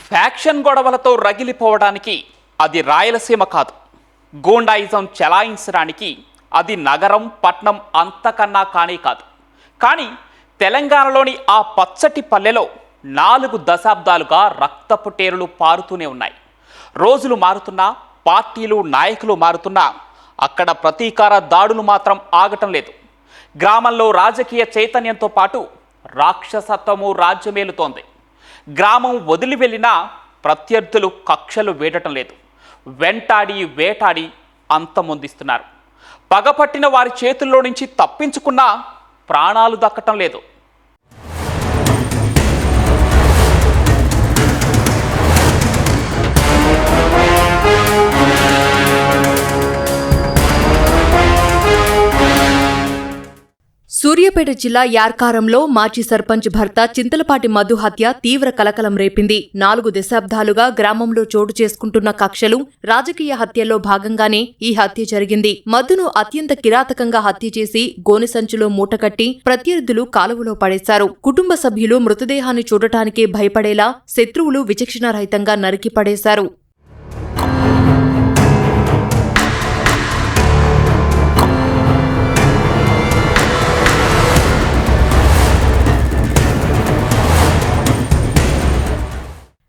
Faction గొడవలతో రగిలిపోవడానికి అది రాయలసీమ కాదు. గూండాయిజం చెలాయించడానికి అది నగరం పట్నం అంతకన్నా కానీ కాదు. కానీ తెలంగాణలోని ఆ పచ్చటి పల్లెలో 4 దశాబ్దాలుగా రక్తపు టేరులు పారుతూనే ఉన్నాయి. రోజులు మారుతున్నా, పార్టీలు నాయకులు మారుతున్నా అక్కడ ప్రతీకార దాడులు మాత్రం ఆగటం లేదు. గ్రామంలో రాజకీయ చైతన్యంతో పాటు రాక్షసత్వము రాజ్యమేలుతోంది. గ్రామం వదిలి వెళ్ళినా ప్రత్యర్థులు కక్షలు వేడటం లేదు. వెంటాడి వేటాడి అంతమొందిస్తున్నారు. పగపట్టిన వారి చేతుల్లో నుంచి తప్పించుకున్నా ప్రాణాలు దక్కటం లేదు. సూర్యాపేట జిల్లా యార్కారంలో మాజీ సర్పంచ్ భర్త చింతలపాటి మధు హత్య తీవ్ర కలకలం రేపింది. 4 దశాబ్దాలుగా గ్రామంలో చోటు చేసుకుంటున్న కక్షలు, రాజకీయ హత్యల్లో భాగంగానే ఈ హత్య జరిగింది. మధును అత్యంత కిరాతకంగా హత్య చేసి గోనె సంచులో మూటకట్టి ప్రత్యర్థులు కాలువలో పడేశారు. కుటుంబ సభ్యులు మృతదేహాన్ని చూడటానికే భయపడేలా శత్రువులు విచక్షణారహితంగా నరికి పడేశారు.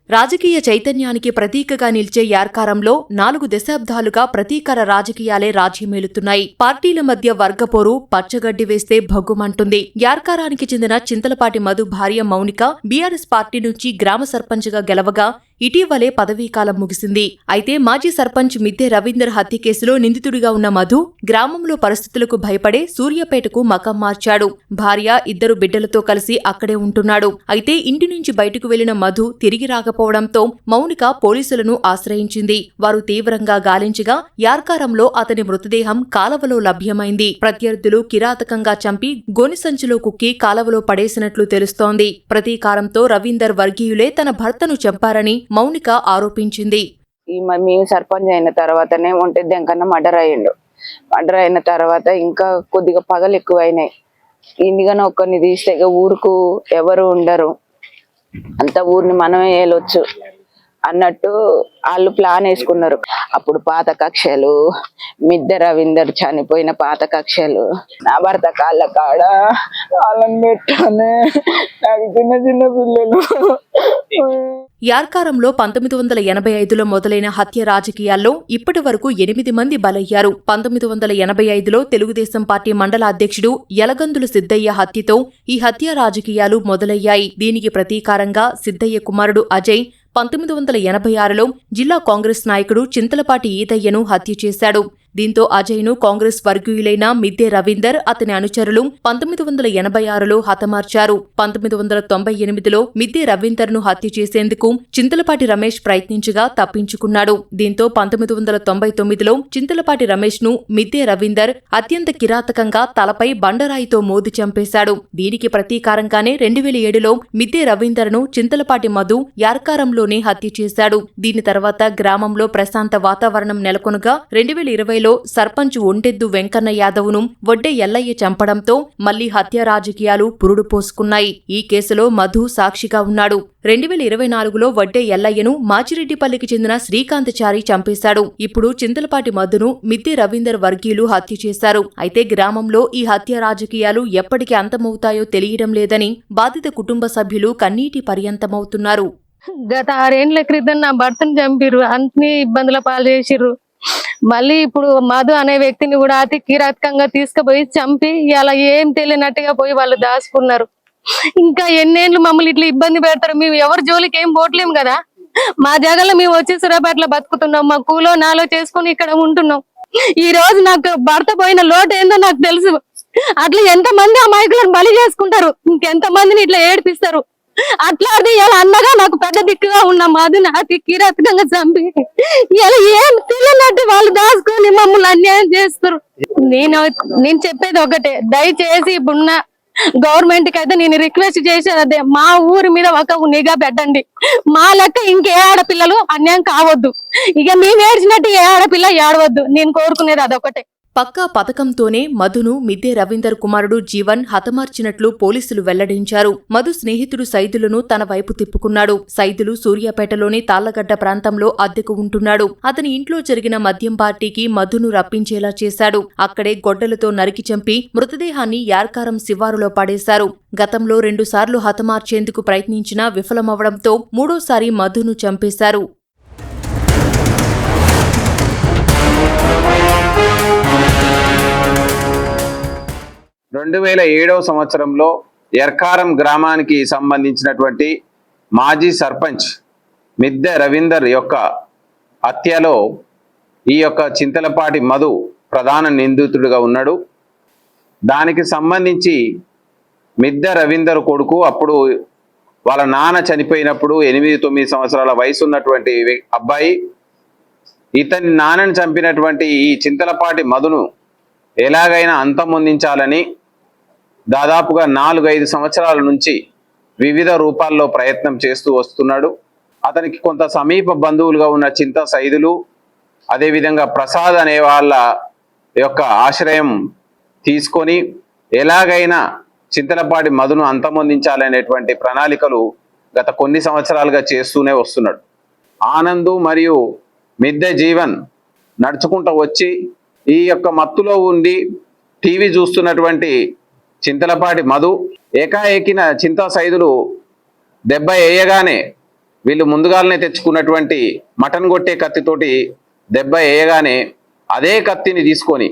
రాజకీయ చైతన్యానికి ప్రతీకగా నిలిచే యార్కారంలో 4 దశాబ్దాలుగా ప్రతీకార రాజకీయాలే రాజ్యమేలుతున్నాయి. పార్టీల మధ్య వర్గపోరు పచ్చగడ్డి వేస్తే భగ్గుమంటుంది. యార్కారానికి చెందిన చింతలపాటి మధు భార్య మౌనిక బీఆర్ఎస్ పార్టీ నుంచి గ్రామ సర్పంచ్గా గెలవగా ఇటీవలే పదవీకాలం ముగిసింది. అయితే మాజీ సర్పంచ్ మిద్దె రవీందర్ హత్య కేసులో నిందితుడిగా ఉన్న మధు గ్రామంలో పరిస్థితులకు భయపడే సూర్యాపేటకు మకం మార్చాడు. భార్య, 2 బిడ్డలతో కలిసి అక్కడే ఉంటున్నాడు. అయితే ఇంటి నుంచి బయటకు వెళ్లిన మధు తిరిగి రాకపోవడంతో మౌనిక పోలీసులను ఆశ్రయించింది. వారు తీవ్రంగా గాలించగా యార్కారంలో అతని మృతదేహం కాలవలో లభ్యమైంది. ప్రత్యర్థులు కిరాతకంగా చంపి గోనె సంచిలో కుక్కి కాలవలో పడేసినట్లు తెలుస్తోంది. ప్రతీకారంతో రవీందర్ వర్గీయులే తన భర్తను చంపారని మౌనిక ఆరోపించింది. మేము సర్పంచ్ అయిన తర్వాతనే ఒంటెద్దు వెంకన్న మర్డర్ అయ్యిండు. మర్డర్ అయిన తర్వాత ఇంకా కొద్దిగా పగలు ఎక్కువ అయినాయి. ఇందుకని ఒక్కరిని తీస్తే ఊరుకు ఎవరు ఉండరు, అంత ఊరిని మనమే ఏలొచ్చు అన్నట్టు వాళ్ళు ప్లాన్ వేసుకున్నారు. అప్పుడు పాత కక్షలు, మిద్దె రవీందర్ చనిపోయిన పాత కక్షలు, నా భర్త కాళ్ళ కాడ వాళ్ళని పెట్టానే, నాకు చిన్న పిల్లలు. యార్కారంలో 1985లో మొదలైన హత్య రాజకీయాల్లో ఇప్పటి వరకు 8 మంది బలయ్యారు. 1985లో తెలుగుదేశం పార్టీ మండల అధ్యక్షుడు యలగందుల సిద్దయ్య హత్యతో ఈ హత్య రాజకీయాలు మొదలయ్యాయి. దీనికి ప్రతీకారంగా సిద్దయ్య కుమారుడు అజయ్ 1986లో జిల్లా కాంగ్రెస్ నాయకుడు చింతలపాటి ఈదయ్యను హత్య చేశాడు. దీంతో అజయ్ను కాంగ్రెస్ వర్గీయులైన మిద్దె రవీందర్, అతని అనుచరులు 1986లో హతమార్చారు. 1998లో మిద్దె రవీందర్ను హత్య చేసేందుకు చింతలపాటి రమేష్ ప్రయత్నించగా తప్పించుకున్నాడు. దీంతో 1999లో చింతలపాటి రమేష్ను మిద్దె రవీందర్ అత్యంత కిరాతకంగా తలపై బండరాయితో మోది చంపేశాడు. దీనికి ప్రతీకారంగానే 2007లో మిద్దె రవీందర్ను చింతలపాటి మధు యార్కారంలోనే హత్య చేశాడు. దీని తర్వాత గ్రామంలో ప్రశాంత వాతావరణం నెలకొనగా 2020లో సర్పంచ్ ఒంటెద్దు వెంకన్న యాదవ్ను వడ్డే ఎల్లయ్య చంపడంతో మళ్లీ హత్య రాజకీయాలు పురుడు పోసుకున్నాయి. ఈ కేసులో మధు సాక్షిగా ఉన్నాడు. 2024లో వడ్డే ఎల్లయ్యను మాచిరెడ్డిపల్లికి చెందిన శ్రీకాంతచారి చంపేశాడు. ఇప్పుడు చింతలపాటి మధును మిద్దె రవీందర్ వర్గీయులు హత్య చేశారు. అయితే గ్రామంలో ఈ హత్య రాజకీయాలు ఎప్పటికి అంతమవుతాయో తెలియడం లేదని బాధిత కుటుంబ సభ్యులు కన్నీటి పర్యంతమవుతున్నారు. గత 6 ఏళ్ల క్రితం నా భర్తను చంపిర్రు, అన్ని ఇబ్బందుల పాలు చేసిర్రు. మళ్ళీ ఇప్పుడు మధు అనే వ్యక్తిని కూడా అతి కిరాతకంగా తీసుకుపోయి చంపి ఇలా ఏం తెలియనట్టుగా పోయి వాళ్ళు దాచుకున్నారు. ఇంకా ఎన్నేళ్ళు మమ్మల్ని ఇట్లా ఇబ్బంది పెడతారు. మేము ఎవరి జోలికి ఏం పోట్లేం కదా. మా జగల్లో మేము వచ్చి సూర్యాపేటలో బతుకుతున్నాం, మా కూలో నాలో చేసుకుని ఇక్కడ ఉంటున్నాం. ఈ రోజు నాకు భర్త పోయిన లోటు ఏందో నాకు తెలుసు. అట్లా ఎంతమంది అమాయకులను బలి చేసుకుంటారు, ఇంకెంత మందిని ఇట్లా ఏడిపిస్తారు. అట్లాంటి ఇలా అన్నగా నాకు పెద్ద దిక్కుగా ఉన్న మధుని అతి కిరాతకంగా చంపి ఇలా ఏం తెలియనట్టు వాళ్ళు దాచుకొని మమ్మల్ని అన్యాయం చేస్తారు. నేను చెప్పేది ఒకటే, దయచేసి ఇప్పుడున్న గవర్నమెంట్ కి అయితే నేను రిక్వెస్ట్ చేసేది అదే, మా ఊరి మీద ఒక నిఘా పెట్టండి. మా లెక్క ఇంకే ఆడపిల్లలు అన్యాయం కావద్దు. ఇక మేము ఏడ్చినట్టు ఏ ఆడపిల్ల ఏడవద్దు. నేను కోరుకునేది అదొకటే. పక్కా పథకంతోనే మధును మిద్దె రవీందర్ కుమారుడు జీవన్ హతమార్చినట్లు పోలీసులు వెల్లడించారు. మధు స్నేహితుడు సైదులను తన వైపు తిప్పుకున్నాడు. సైదులు సూర్యాపేటలోని తాళ్లగడ్డ ప్రాంతంలో అద్దెకు ఉంటున్నాడు. అతని ఇంట్లో జరిగిన మద్యం పార్టీకి మధును రప్పించేలా చేశాడు. అక్కడే గొడ్డలతో నరికి చంపి మృతదేహాన్ని యార్కారం శివారులో పడేశారు. గతంలో 2 సార్లు హతమార్చేందుకు ప్రయత్నించినా విఫలమవడంతో మూడోసారి మధును చంపేశారు. 2007 సంవత్సరంలో ఎర్కారం గ్రామానికి సంబంధించినటువంటి మాజీ సర్పంచ్ మిద్దె రవీందర్ యొక్క హత్యలో ఈ యొక్క చింతలపాటి మధు ప్రధాన నిందితుడిగా ఉన్నాడు. దానికి సంబంధించి మిద్దె రవీందర్ కొడుకు అప్పుడు వాళ్ళ నాన్న చనిపోయినప్పుడు 8-9 సంవత్సరాల వయసు ఉన్నటువంటి అబ్బాయి ఇతని నాన్నని చంపినటువంటి ఈ చింతలపాటి మధును ఎలాగైనా అంతమొందించాలని దాదాపుగా 4-5 సంవత్సరాల నుంచి వివిధ రూపాల్లో ప్రయత్నం చేస్తూ వస్తున్నాడు. అతనికి కొంత సమీప బంధువులుగా ఉన్న చింత సైదులు, అదేవిధంగా ప్రసాద్ అనే వాళ్ళ యొక్క ఆశ్రయం తీసుకొని ఎలాగైనా చింతలపాటి మధును అంతమొందించాలనేటువంటి ప్రణాళికలు గత కొన్ని సంవత్సరాలుగా చేస్తూనే వస్తున్నాడు. ఆనందు మరియు మిద్దె జీవన్ నడుచుకుంటూ వచ్చి ఈ యొక్క మత్తులో ఉండి టీవీ చూస్తున్నటువంటి చింతలపాటి మధు ఏకాఏకిన చింతా సైదులు దెబ్బ వేయగానే వీళ్ళు ముందుగానే తెచ్చుకున్నటువంటి మటన్ కొట్టే కత్తితోటి దెబ్బ వేయగానే అదే కత్తిని తీసుకొని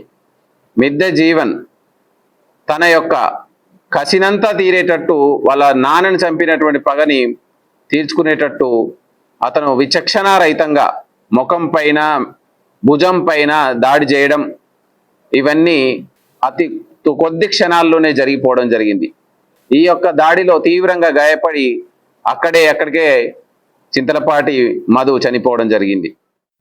మిద్దె జీవన్ తన యొక్క కసినంతా తీరేటట్టు వాళ్ళ నాన్నని చంపినటువంటి పగని తీర్చుకునేటట్టు అతను విచక్షణారహితంగా ముఖం పైన భుజం పైన దాడి చేయడం ఇవన్నీ అతి కొద్ది క్షణాల్లోనే జరిగిపోవడం జరిగింది. ఈ యొక్క దాడిలో తీవ్రంగా గాయపడి అక్కడికే చింతలపాటి మధు చనిపోవడం జరిగింది.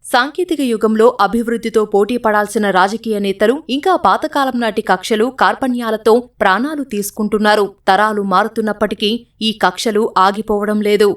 సాంకేతిక యుగంలో అభివృద్ధితో పోటీ పడాల్సిన రాజకీయ నేతలు ఇంకా పాతకాలం నాటి కక్షలు కార్పణ్యాలతో ప్రాణాలు తీసుకుంటున్నారు. తరాలు మారుతున్నప్పటికీ ఈ కక్షలు ఆగిపోవడం లేదు.